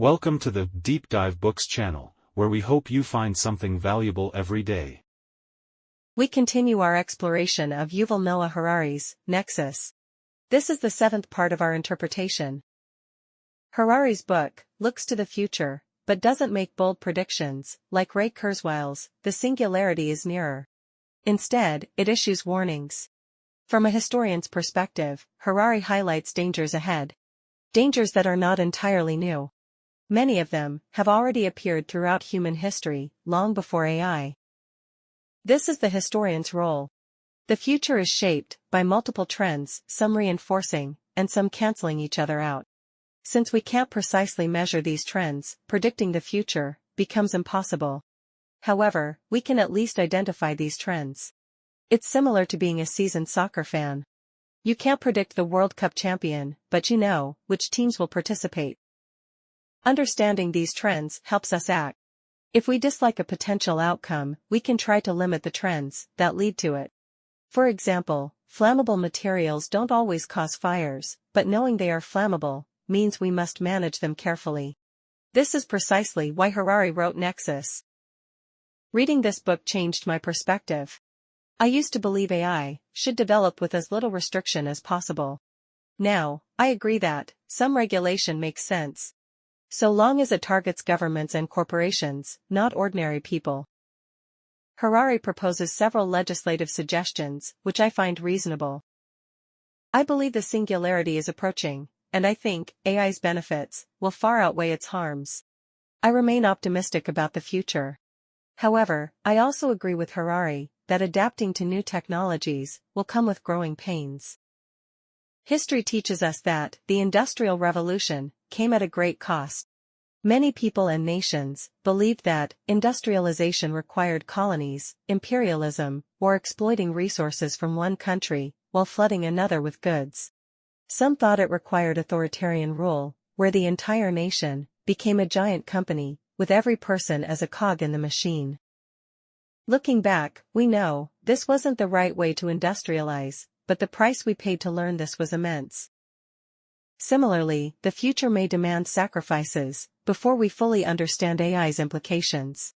Welcome to the Deep Dive Books channel, where we hope you find something valuable every day. We continue our exploration of Yuval Noah Harari's Nexus. This is the 7th part of our interpretation. Harari's book looks to the future, but doesn't make bold predictions, like Ray Kurzweil's The Singularity Is Nearer. Instead, it issues warnings. From a historian's perspective, Harari highlights dangers ahead. Dangers that are not entirely new. Many of them have already appeared throughout human history, long before AI. This is the historian's role. The future is shaped by multiple trends, some reinforcing, and some canceling each other out. Since we can't precisely measure these trends, predicting the future becomes impossible. However, we can at least identify these trends. It's similar to being a seasoned soccer fan. You can't predict the World Cup champion, but you know which teams will participate. Understanding these trends helps us act. If we dislike a potential outcome, we can try to limit the trends that lead to it. For example, flammable materials don't always cause fires, but knowing they are flammable means we must manage them carefully. This is precisely why Harari wrote Nexus. Reading this book changed my perspective. I used to believe AI should develop with as little restriction as possible. Now, I agree that some regulation makes sense, so long as it targets governments and corporations, not ordinary people. Harari proposes several legislative suggestions, which I find reasonable. I believe the singularity is approaching, and I think AI's benefits will far outweigh its harms. I remain optimistic about the future. However, I also agree with Harari that adapting to new technologies will come with growing pains. History teaches us that the Industrial Revolution came at a great cost. Many people and nations believed that industrialization required colonies, imperialism, or exploiting resources from one country while flooding another with goods. Some thought it required authoritarian rule, where the entire nation became a giant company, with every person as a cog in the machine. Looking back, we know this wasn't the right way to industrialize, but the price we paid to learn this was immense. Similarly, the future may demand sacrifices before we fully understand AI's implications.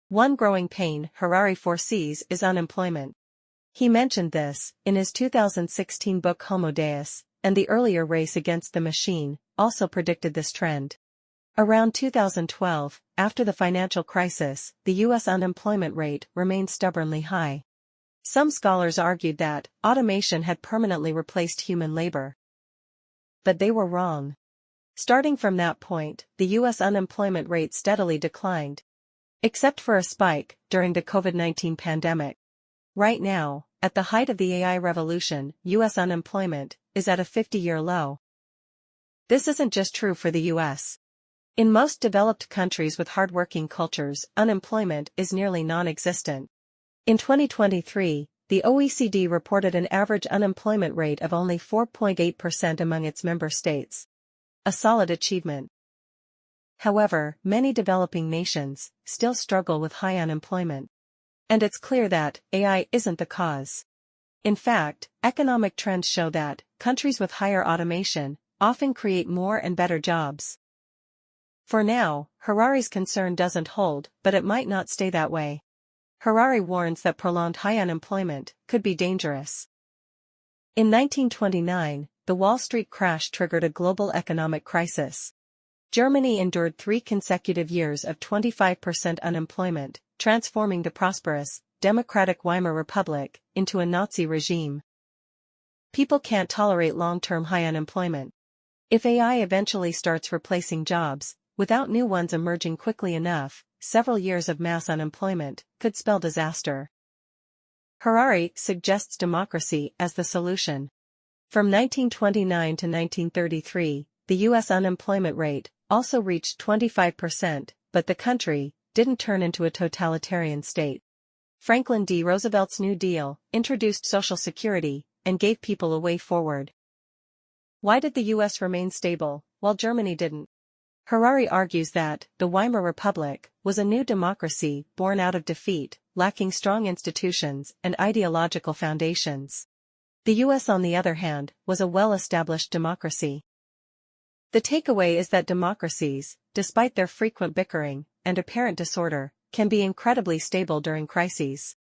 One growing pain Harari foresees is unemployment. He mentioned this in his 2016 book Homo Deus, and the earlier Race Against the Machine also predicted this trend. Around 2012, after the financial crisis, the U.S. unemployment rate remained stubbornly high. Some scholars argued that automation had permanently replaced human labor. But they were wrong. Starting from that point, the U.S. unemployment rate steadily declined. Except for a spike during the COVID-19 pandemic. Right now, at the height of the AI revolution, U.S. unemployment is at a 50-year low. This isn't just true for the U.S. In most developed countries with hardworking cultures, unemployment is nearly non-existent. In 2023, the OECD reported an average unemployment rate of only 4.8% among its member states. A solid achievement. However, many developing nations still struggle with high unemployment. And it's clear that AI isn't the cause. In fact, economic trends show that countries with higher automation often create more and better jobs. For now, Harari's concern doesn't hold, but it might not stay that way. Harari warns that prolonged high unemployment could be dangerous. In 1929, the Wall Street crash triggered a global economic crisis. Germany endured 3 consecutive years of 25% unemployment, transforming the prosperous, democratic Weimar Republic into a Nazi regime. People can't tolerate long-term high unemployment. If AI eventually starts replacing jobs, without new ones emerging quickly enough, several years of mass unemployment could spell disaster. Harari suggests democracy as the solution. From 1929 to 1933, the U.S. unemployment rate also reached 25%, but the country didn't turn into a totalitarian state. Franklin D. Roosevelt's New Deal introduced Social Security and gave people a way forward. Why did the U.S. remain stable, while Germany didn't? Harari argues that the Weimar Republic was a new democracy born out of defeat, lacking strong institutions and ideological foundations. The U.S., on the other hand, was a well-established democracy. The takeaway is that democracies, despite their frequent bickering and apparent disorder, can be incredibly stable during crises.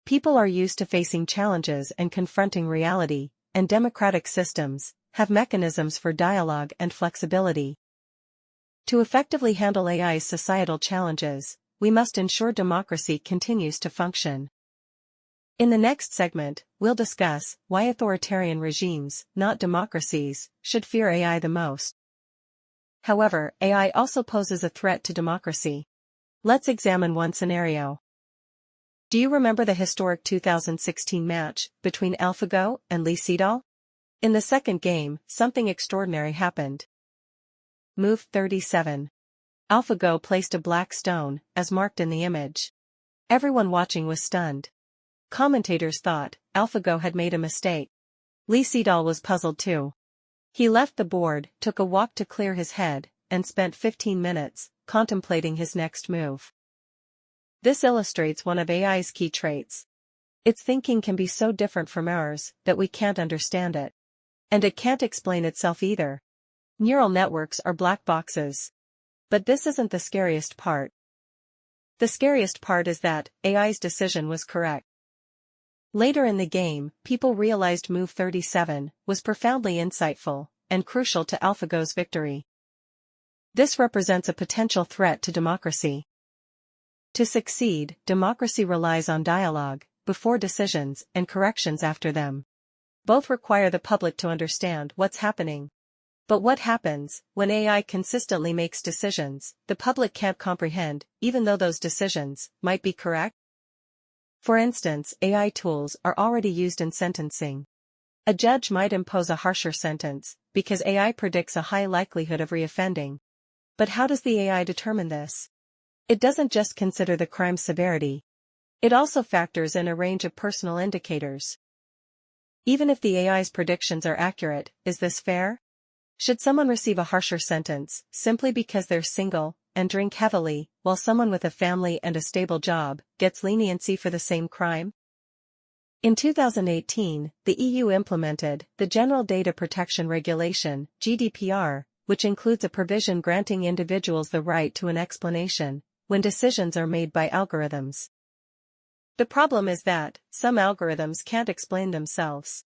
People are used to facing challenges and confronting reality, and democratic systems have mechanisms for dialogue and flexibility. To effectively handle AI's societal challenges, we must ensure democracy continues to function. In the next segment, we'll discuss why authoritarian regimes, not democracies, should fear AI the most. However, AI also poses a threat to democracy. Let's examine one scenario. Do you remember the historic 2016 match between AlphaGo and Lee Sedol? In the second game, something extraordinary happened. Move 37. AlphaGo placed a black stone, as marked in the image. Everyone watching was stunned. Commentators thought AlphaGo had made a mistake. Lee Sedol was puzzled too. He left the board, took a walk to clear his head, and spent 15 minutes contemplating his next move. This illustrates one of AI's key traits. Its thinking can be so different from ours that we can't understand it. And it can't explain itself either. Neural networks are black boxes. But this isn't the scariest part. The scariest part is that AI's decision was correct. Later in the game, people realized Move 37 was profoundly insightful and crucial to AlphaGo's victory. This represents a potential threat to democracy. To succeed, democracy relies on dialogue before decisions and corrections after them. Both require the public to understand what's happening. But what happens when AI consistently makes decisions the public can't comprehend, even though those decisions might be correct? For instance, AI tools are already used in sentencing. A judge might impose a harsher sentence because AI predicts a high likelihood of reoffending. But how does the AI determine this? It doesn't just consider the crime's severity. It also factors in a range of personal indicators. Even if the AI's predictions are accurate, is this fair? Should someone receive a harsher sentence simply because they're single and drink heavily, while someone with a family and a stable job gets leniency for the same crime? In 2018, the EU implemented the General Data Protection Regulation (GDPR), which includes a provision granting individuals the right to an explanation when decisions are made by algorithms. The problem is that some algorithms can't explain themselves.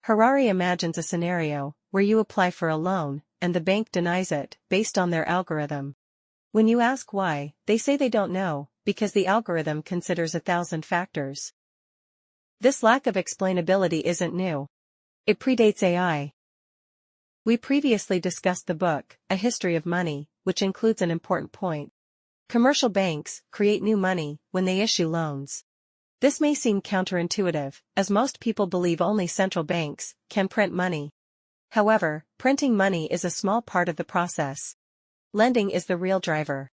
Harari imagines a scenario where you apply for a loan, and the bank denies it based on their algorithm. When you ask why, they say they don't know, because the algorithm considers 1,000 factors. This lack of explainability isn't new. It predates AI. We previously discussed the book, A History of Money, which includes an important point. Commercial banks create new money when they issue loans. This may seem counterintuitive, as most people believe only central banks can print money. However, printing money is a small part of the process. Lending is the real driver.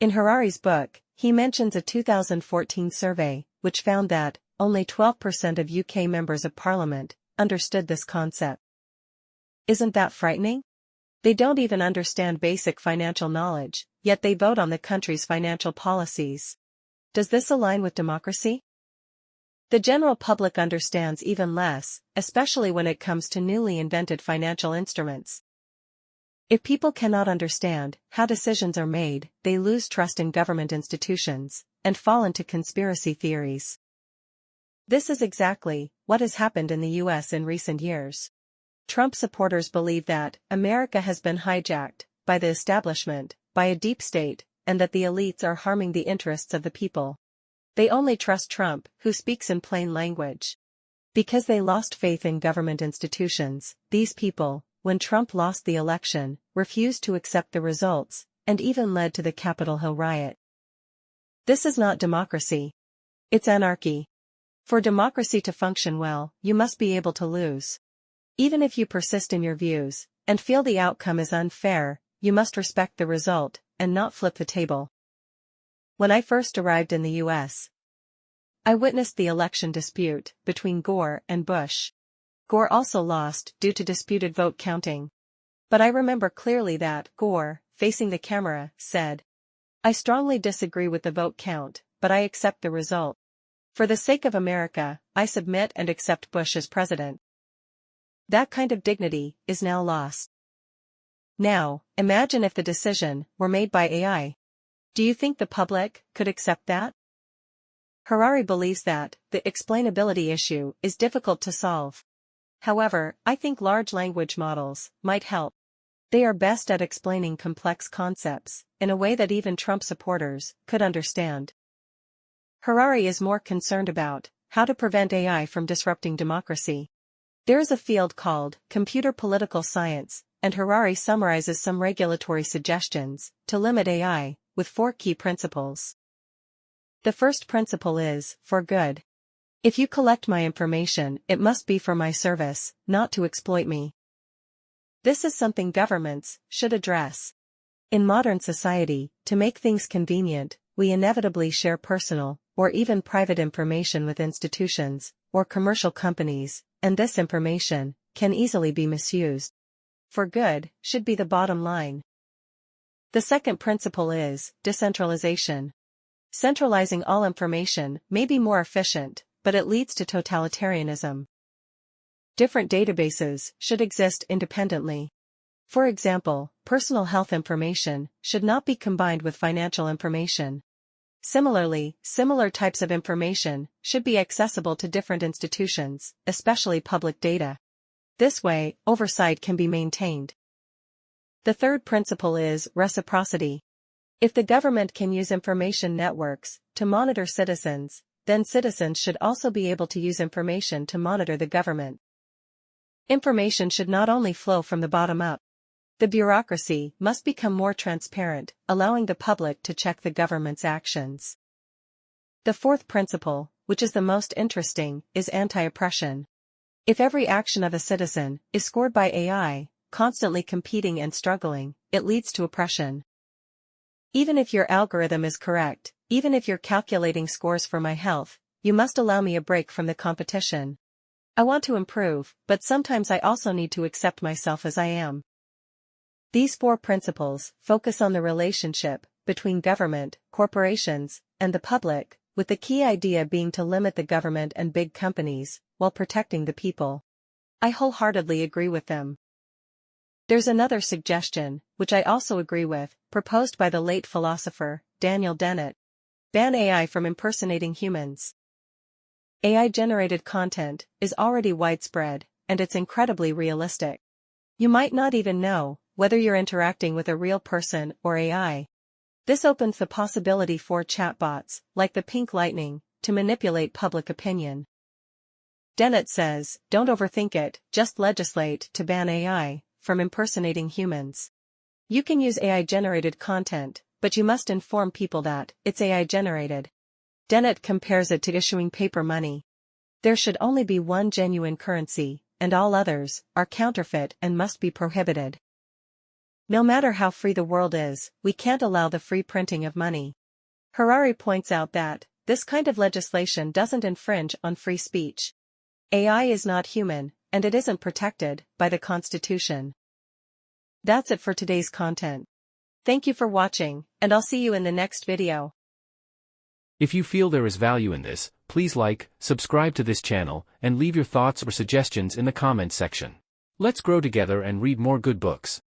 In Harari's book, he mentions a 2014 survey, which found that only 12% of UK members of Parliament understood this concept. Isn't that frightening? They don't even understand basic financial knowledge, yet they vote on the country's financial policies. Does this align with democracy? The general public understands even less, especially when it comes to newly invented financial instruments. If people cannot understand how decisions are made, they lose trust in government institutions and fall into conspiracy theories. This is exactly what has happened in the US in recent years. Trump supporters believe that America has been hijacked by the establishment, by a deep state, and that the elites are harming the interests of the people. They only trust Trump, who speaks in plain language. Because they lost faith in government institutions, these people, when Trump lost the election, refused to accept the results, and even led to the Capitol Hill riot. This is not democracy. It's anarchy. For democracy to function well, you must be able to lose. Even if you persist in your views, and feel the outcome is unfair, you must respect the result, and not flip the table. When I first arrived in the US, I witnessed the election dispute between Gore and Bush. Gore also lost due to disputed vote counting. But I remember clearly that Gore, facing the camera, said, "I strongly disagree with the vote count, but I accept the result. For the sake of America, I submit and accept Bush as president." That kind of dignity is now lost. Now, imagine if the decision were made by AI. Do you think the public could accept that? Harari believes that the explainability issue is difficult to solve. However, I think large language models might help. They are best at explaining complex concepts in a way that even Trump supporters could understand. Harari is more concerned about how to prevent AI from disrupting democracy. There is a field called computer political science, and Harari summarizes some regulatory suggestions to limit AI with 4 key principles. The first principle is for good. If you collect my information, it must be for my service, not to exploit me. This is something governments should address. In modern society, to make things convenient, we inevitably share personal or even private information with institutions or commercial companies, and this information can easily be misused. For good should be the bottom line. The second principle is decentralization. Centralizing all information may be more efficient, but it leads to totalitarianism. Different databases should exist independently. For example, personal health information should not be combined with financial information. Similarly, similar types of information should be accessible to different institutions, especially public data. This way, oversight can be maintained. The third principle is reciprocity. If the government can use information networks to monitor citizens, then citizens should also be able to use information to monitor the government. Information should not only flow from the bottom up. The bureaucracy must become more transparent, allowing the public to check the government's actions. The fourth principle, which is the most interesting, is anti-oppression. If every action of a citizen is scored by AI, constantly competing and struggling, it leads to oppression. Even if your algorithm is correct, even if you're calculating scores for my health, you must allow me a break from the competition. I want to improve, but sometimes I also need to accept myself as I am. These 4 principles focus on the relationship between government, corporations, and the public, with the key idea being to limit the government and big companies, while protecting the people. I wholeheartedly agree with them. There's another suggestion, which I also agree with, proposed by the late philosopher, Dennett. Ban AI from impersonating humans. AI-generated content is already widespread, and it's incredibly realistic. You might not even know whether you're interacting with a real person or AI. This opens the possibility for chatbots, like the pink lightning, to manipulate public opinion. Dennett says, don't overthink it, just legislate to ban AI from impersonating humans. You can use AI-generated content, but you must inform people that it's AI-generated. Dennett compares it to issuing paper money. There should only be one genuine currency, and all others are counterfeit and must be prohibited. No matter how free the world is, we can't allow the free printing of money. Harari points out that this kind of legislation doesn't infringe on free speech. AI is not human, and it isn't protected by the Constitution. That's it for today's content. Thank you for watching, and I'll see you in the next video. If you feel there is value in this, please like, subscribe to this channel, and leave your thoughts or suggestions in the comments section. Let's grow together and read more good books.